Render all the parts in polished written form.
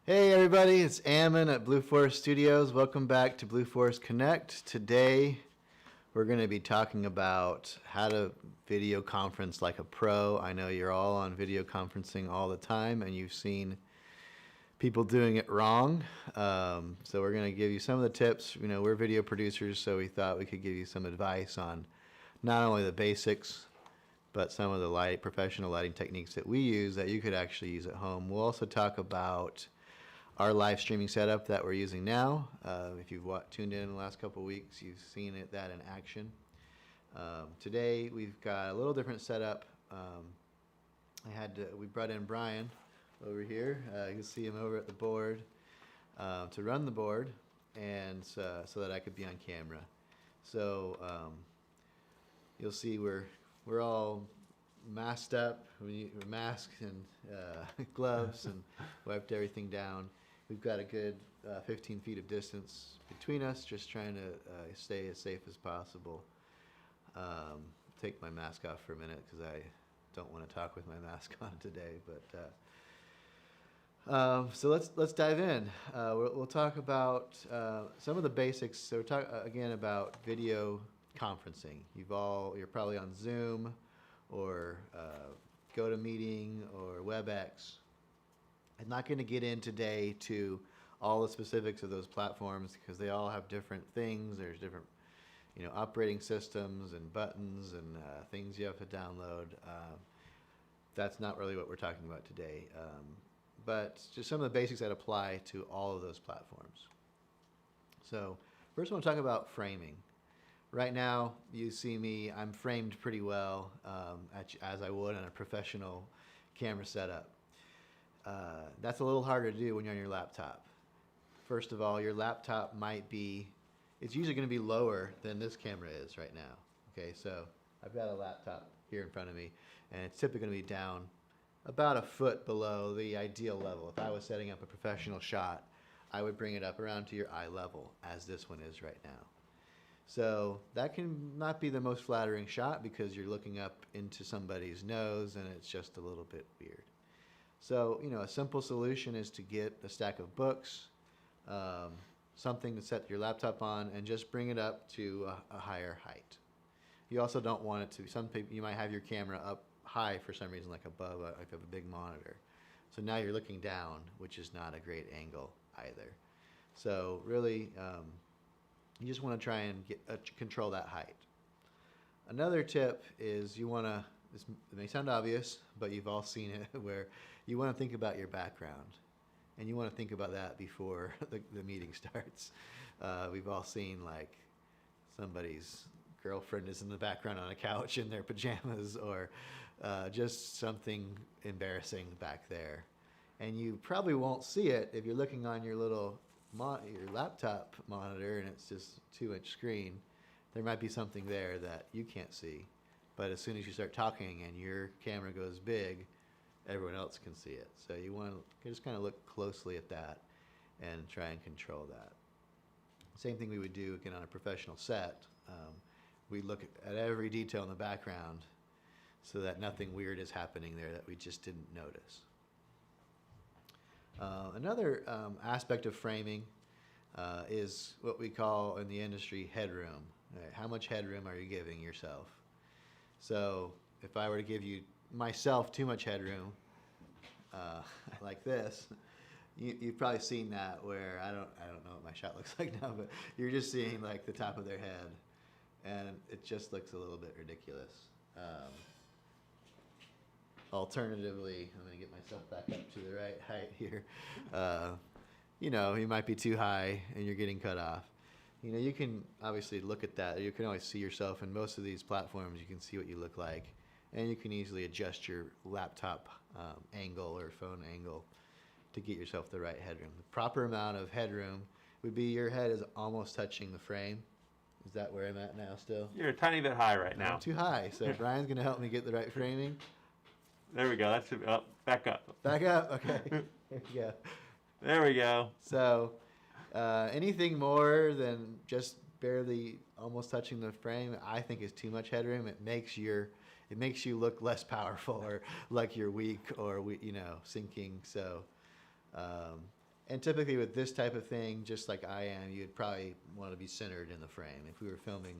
Hey everybody, it's Ammon at Blueforest Studios. Welcome back to Blueforest Connect. Today we're going to be talking about how to video conference like a pro. I know you're all on video conferencing all the time and you've seen people doing it wrong. So we're going to give you some of the tips. You know, we're video producers, so we thought we could give you some advice on not only the basics, but some of the professional lighting techniques that we use that you could actually use at home. We'll also talk about our live streaming setup that we're using now. If you've tuned in the last couple of weeks, you've seen that in action. Today we've got a little different setup. We brought in Brian over here. You can see him over at the board to run the board, and so that I could be on camera. So you'll see we're all masked up, masks and gloves, and wiped everything down. We've got a good 15 feet of distance between us, just trying to stay as safe as possible. Take my mask off for a minute because I don't want to talk with my mask on today. But so let's dive in. We'll talk about some of the basics. So we're talking again about video conferencing. You're probably on Zoom or GoToMeeting or WebEx. I'm not going to get in today to all the specifics of those platforms because they all have different things. There's different, operating systems and buttons and things you have to download. That's not really what we're talking about today. But just some of the basics that apply to all of those platforms. So first I want to talk about framing. Right now, you see me, I'm framed pretty well, as I would on a professional camera setup. That's a little harder to do when you're on your laptop. First of all, your laptop it's usually going to be lower than this camera is right now. Okay, so I've got a laptop here in front of me, and it's typically going to be down about a foot below the ideal level. If I was setting up a professional shot, I would bring it up around to your eye level, as this one is right now. So that can not be the most flattering shot because you're looking up into somebody's nose and it's just a little bit weird. So, a simple solution is to get a stack of books, something to set your laptop on, and just bring it up to a higher height. You also don't want it to, some people, you might have your camera up high for some reason, like above a big monitor. So now you're looking down, which is not a great angle either. So really, you just want to try and control that height. Another tip is this may sound obvious, but you've all seen it, where you want to think about your background. And you want to think about that before the meeting starts. We've all seen like somebody's girlfriend is in the background on a couch in their pajamas, or just something embarrassing back there. And you probably won't see it if you're looking on your your laptop monitor and it's just 2-inch screen. There might be something there that you can't see, but as soon as you start talking and your camera goes big, everyone else can see it. So you want to just kind of look closely at that and try and control that. Same thing we would do again on a professional set. We look at every detail in the background so that nothing weird is happening there that we just didn't notice. Another aspect of framing is what we call in the industry headroom. Right? How much headroom are you giving yourself? So if I were to give myself too much headroom, like this, you've probably seen that where I don't know what my shot looks like now, but you're just seeing like the top of their head, and it just looks a little bit ridiculous. Alternatively, I'm going to get myself back up to the right height here. You might be too high and you're getting cut off. You can obviously look at that. You can always see yourself in most of these platforms. You can see what you look like, and you can easily adjust your laptop angle or phone angle to get yourself the right headroom. The proper amount of headroom would be your head is almost touching the frame. Is that where I'm at now still? You're a tiny bit high right now. I'm too high, so Brian's going to help me get the right framing. There we go. That's back up. Back up? Okay. There we go. There we go. So anything more than just barely almost touching the frame, I think is too much headroom. It makes you look less powerful or like you're weak or sinking. So And typically with this type of thing, just like I am, you'd probably want to be centered in the frame. If we were filming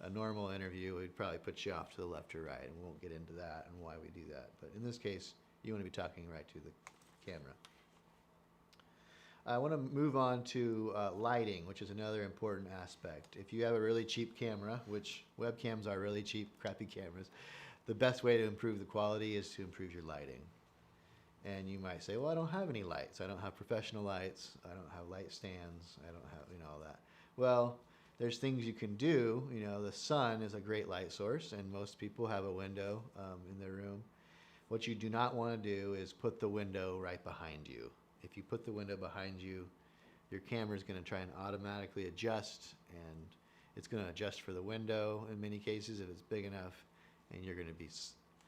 a normal interview, we'd probably put you off to the left or right, and we won't get into that and why we do that. But in this case, you want to be talking right to the camera. I want to move on to lighting, which is another important aspect. If you have a really cheap camera, which webcams are really cheap, crappy cameras, the best way to improve the quality is to improve your lighting. And you might say, well, I don't have any lights. I don't have professional lights. I don't have light stands. I don't have, all that. Well, there's things you can do. The sun is a great light source, and most people have a window in their room. What you do not want to do is put the window right behind you. If you put the window behind you, your camera is going to try and automatically adjust, and it's going to adjust for the window in many cases if it's big enough, and you're going to be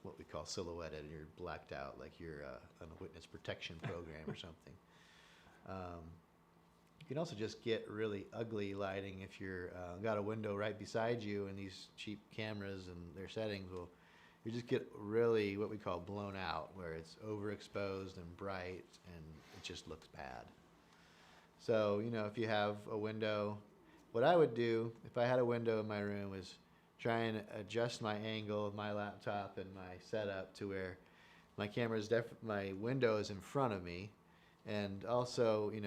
what we call silhouetted. You're blacked out like you're on a witness protection program or something. You can also just get really ugly lighting if you're got a window right beside you, and these cheap cameras and their settings will, you just get really what we call blown out, where it's overexposed and bright and it just looks bad. So, if you have a window, what I would do if I had a window in my room is try and adjust my angle of my laptop and my setup to where my camera is my window is in front of me. And also, in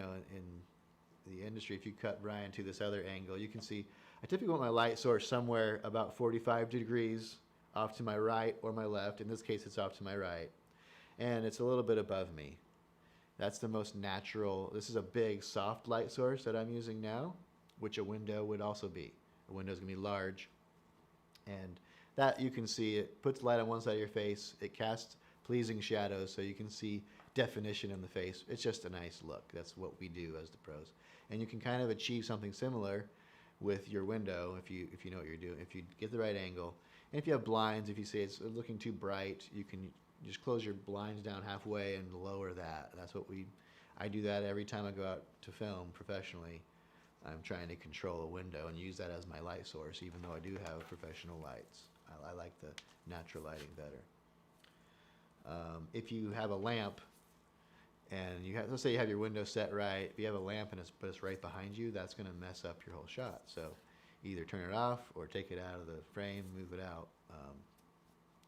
the industry, if you cut Brian to this other angle, you can see I typically want my light source somewhere about 45 degrees off to my right or my left. In this case, it's off to my right. And it's a little bit above me. That's the most natural. This is a big, soft light source that I'm using now, which a window would also be. A window is going to be large. And that you can see, it puts light on one side of your face. It casts pleasing shadows so you can see definition in the face. It's just a nice look. That's what we do as the pros. And you can kind of achieve something similar with your window if you know what you're doing. If you get the right angle. And if you have blinds, if you say it's looking too bright, you can just close your blinds down halfway and lower that. That's what I do that every time I go out to film professionally. I'm trying to control a window and use that as my light source, even though I do have professional lights. I like the natural lighting better. If you have a lamp and let's say you have your window set right, if you have a lamp and it's right behind you, that's going to mess up your whole shot. So either turn it off or take it out of the frame, move it out.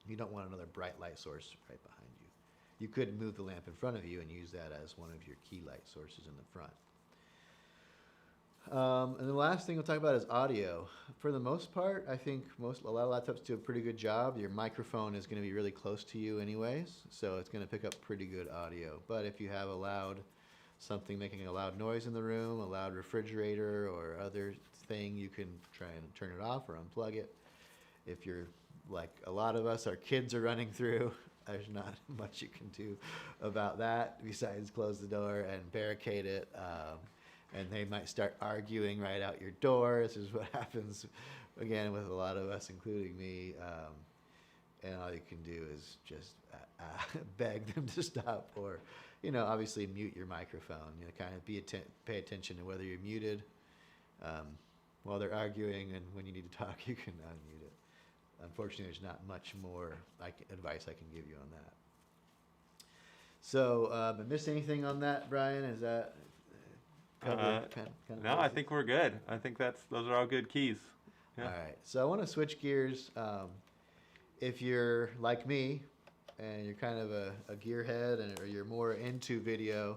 You don't want another bright light source right behind you. You could move the lamp in front of you and use that as one of your key light sources in the front. And the last thing we'll talk about is audio. For the most part, I think a lot of laptops do a pretty good job. Your microphone is going to be really close to you anyways, so it's going to pick up pretty good audio. But if you have something making a loud noise in the room, a loud refrigerator or other thing, you can try and turn it off or unplug it. If you're like a lot of us, our kids are running through, there's not much you can do about that besides close the door and barricade it. And they might start arguing right out your door. This is what happens, again, with a lot of us, including me. And all you can do is just beg them to stop, or, obviously mute your microphone. Kind of pay attention to whether you're muted while they're arguing, and when you need to talk, you can unmute it. Unfortunately, there's not much more advice I can give you on that. So, I missed anything on that, Brian? Is that kind of no, I think we're good. I think those are all good keys. Yeah. All right. So I want to switch gears. If you're like me and you're kind of a gearhead or you're more into video,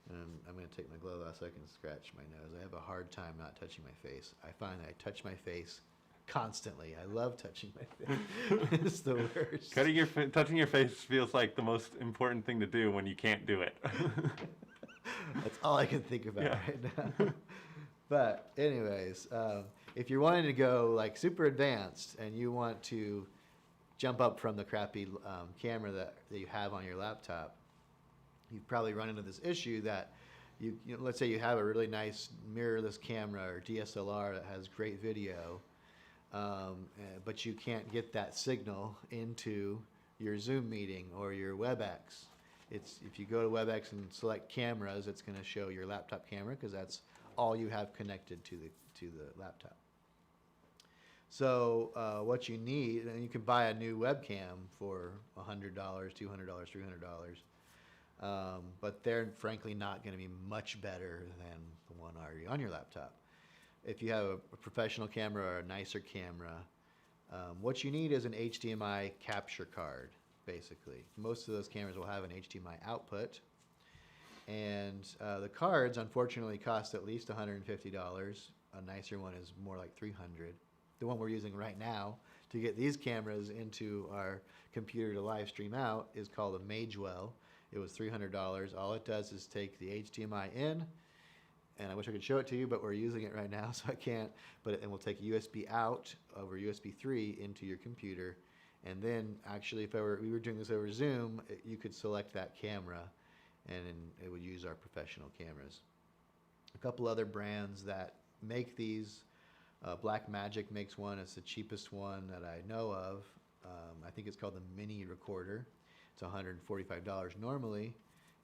and I'm going to take my glove off so I can scratch my nose. I have a hard time not touching my face. I find I touch my face constantly. I love touching my face. It's the worst. Touching your face feels like the most important thing to do when you can't do it. That's all I can think about right now. But anyways, if you're wanting to go like super advanced and you want to jump up from the crappy camera that you have on your laptop, you've probably run into this issue that let's say you have a really nice mirrorless camera or DSLR that has great video, but you can't get that signal into your Zoom meeting or your WebEx. If you go to WebEx and select cameras, it's going to show your laptop camera because that's all you have connected to the laptop. So what you need, and you can buy a new webcam for $100, $200, $300. but they're frankly not going to be much better than the one already on your laptop. If you have a professional camera or a nicer camera, what you need is an HDMI capture card, basically. Most of those cameras will have an HDMI output, and the cards, unfortunately, cost at least $150. A nicer one is more like $300. The one we're using right now to get these cameras into our computer to live stream out is called a Magewell. It was $300. All it does is take the HDMI in, and I wish I could show it to you, but we're using it right now, so I can't. And we'll take USB out over USB 3 into your computer, and then actually, if we were doing this over Zoom, you could select that camera, and it would use our professional cameras. A couple other brands that make these. Blackmagic makes one. It's the cheapest one that I know of. I think it's called the Mini Recorder. It's $145 normally.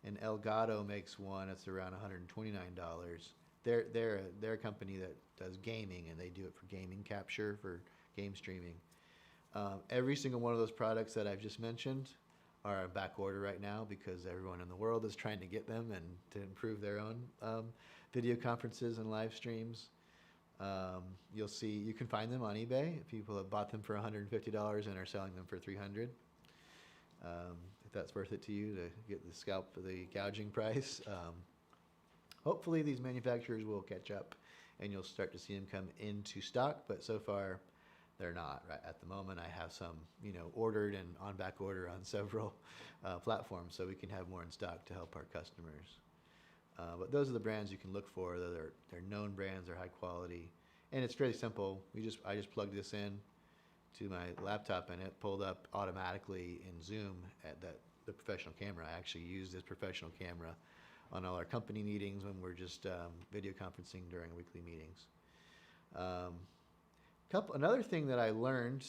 And Elgato makes one. It's around $129. They're a company that does gaming, and they do it for gaming capture, for game streaming. Every single one of those products that I've just mentioned are on back order right now because everyone in the world is trying to get them and to improve their own video conferences and live streams. You'll see, you can find them on eBay. People have bought them for $150 and are selling them for $300. If that's worth it to you to get the gouging price. Hopefully these manufacturers will catch up and you'll start to see them come into stock, but so far they're not. Right at the moment, I have some, ordered and on back order on several platforms, so we can have more in stock to help our customers. But those are the brands you can look for. They're known brands, they're high quality, and it's fairly simple. I just plugged this in to my laptop, and it pulled up automatically in Zoom at the professional camera. I actually use this professional camera on all our company meetings when we're just video conferencing during weekly meetings. Another thing that I learned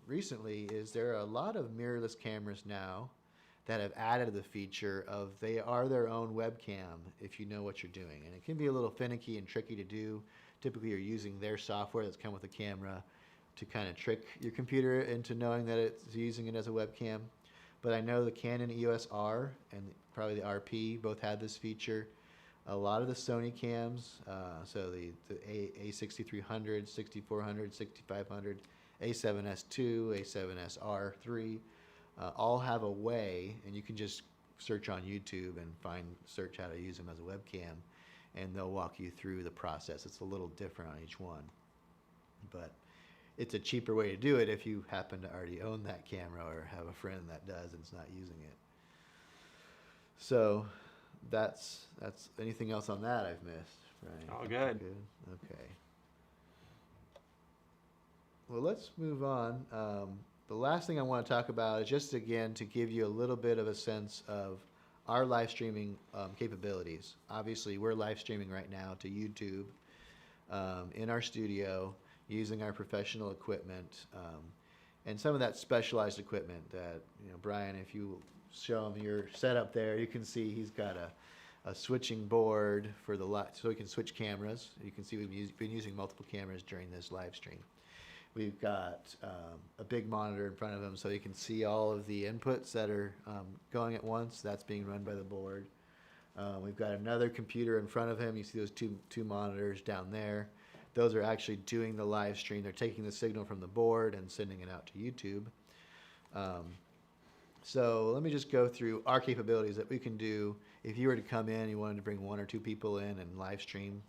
recently is there are a lot of mirrorless cameras now that have added the feature of they are their own webcam if you know what you're doing. And it can be a little finicky and tricky to do. Typically you're using their software that's come with the camera to kind of trick your computer into knowing that it's using it as a webcam. But I know the Canon EOS R and probably the RP both had this feature. A lot of the Sony cams, so the A6300, 6400, 6500, A7S II, A7S-R3, all have a way, and you can just search on YouTube and search how to use them as a webcam, and they'll walk you through the process. It's a little different on each one, but it's a cheaper way to do it if you happen to already own that camera or have a friend that does and is not using it. So that's anything else on that I've missed, Brian? All good. Okay. Well, let's move on. The last thing I want to talk about is just, again, to give you a little bit of a sense of our live streaming capabilities. Obviously, we're live streaming right now to YouTube in our studio using our professional equipment and some of that specialized equipment that, Brian, if you show him your setup there, you can see he's got a switching board for so he can switch cameras. You can see we've been using multiple cameras during this live stream. We've got a big monitor in front of him so he can see all of the inputs that are going at once. That's being run by the board. We've got another computer in front of him. You see those two monitors down there. Those are actually doing the live stream. They're taking the signal from the board and sending it out to YouTube. So let me just go through our capabilities that we can do. If you were to come in and you wanted to bring 1 or 2 people in and live stream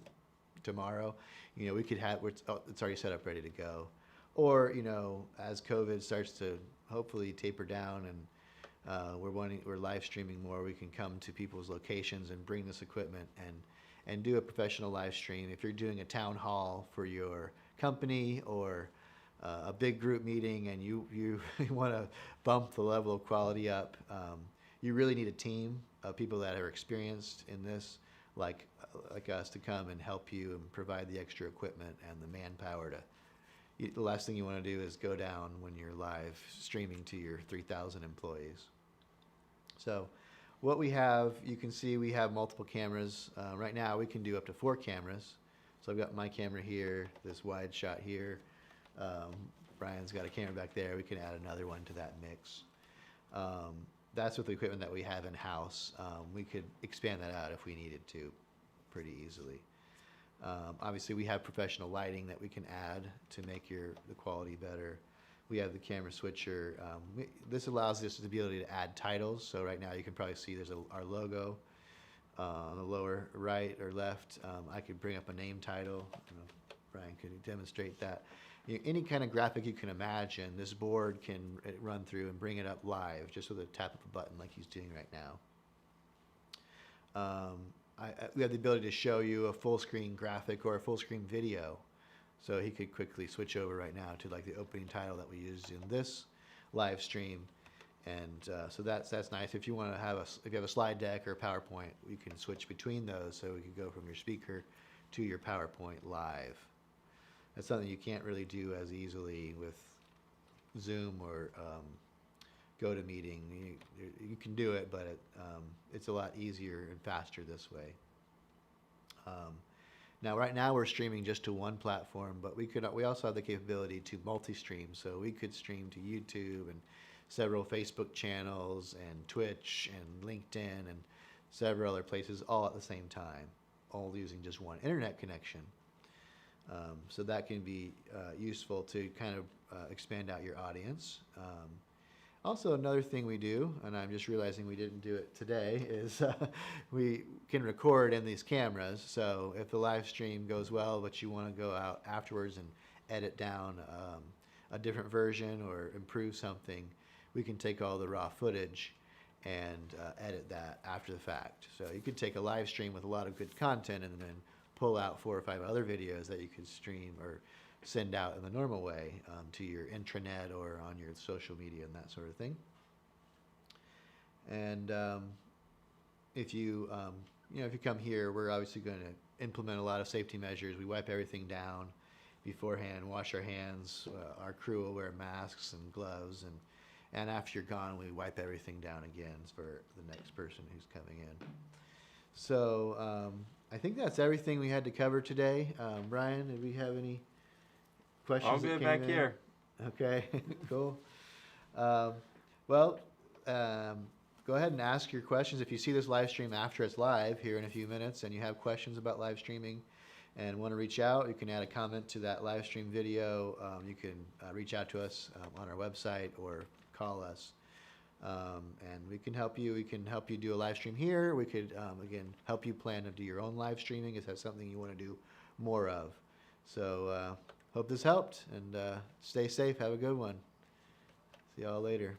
tomorrow, we could have, it's already set up, ready to go. Or, as COVID starts to hopefully taper down and we're live streaming more, we can come to people's locations and bring this equipment and do a professional live stream. If you're doing a town hall for your company or a big group meeting and you want to bump the level of quality up, you really need a team of people that are experienced in this, like us, to come and help you and provide the extra equipment and the manpower the last thing you want to do is go down when you're live streaming to your 3,000 employees. So what we have, you can see we have multiple cameras. Right now we can do up to 4 cameras. So I've got my camera here, this wide shot here. Brian's got a camera back there. We can add another one to that mix. that's with the equipment that we have in-house. We could expand that out if we needed to pretty easily. Obviously, we have professional lighting that we can add to make the quality better. We have the camera switcher. This allows us the ability to add titles. So right now you can probably see there's our logo on the lower right or left. I could bring up a name title. Brian could demonstrate that. Any kind of graphic you can imagine, this board can run through and bring it up live just with a tap of a button like he's doing right now. We have the ability to show you a full screen graphic or a full screen video. So he could quickly switch over right now to like the opening title that we used in this live stream. And so that's nice. If you want to have if you have a slide deck or a PowerPoint, we can switch between those, so we could go from your speaker to your PowerPoint live. That's something you can't really do as easily with Zoom or GoToMeeting. You can do it, but it's a lot easier and faster this way. Now, right now we're streaming just to one platform, but we also have the capability to multi-stream. So we could stream to YouTube and several Facebook channels and Twitch and LinkedIn and several other places all at the same time, all using just one internet connection. So that can be useful to kind of expand out your audience. Also, another thing we do, and I'm just realizing we didn't do it today, is we can record in these cameras. So if the live stream goes well, but you want to go out afterwards and edit down a different version or improve something, we can take all the raw footage and edit that after the fact. So you could take a live stream with a lot of good content and then pull out 4 or 5 other videos that you could stream or send out in the normal way to your intranet or on your social media and that sort of thing. And if you if you come here, we're obviously going to implement a lot of safety measures. We wipe everything down beforehand, wash our hands. Our crew will wear masks and gloves, and after you're gone, we wipe everything down again for the next person who's coming in. So I think that's everything we had to cover today. Brian, did we have any questions? All good back here. Okay, cool. Well, go ahead and ask your questions. If you see this live stream after it's live here in a few minutes and you have questions about live streaming and want to reach out, you can add a comment to that live stream video. You can reach out to us on our website or call us. And we can help you. We can help you do a live stream here. We could, again, help you plan to do your own live streaming if that's something you want to do more of. So hope this helped, and stay safe. Have a good one. See y'all later.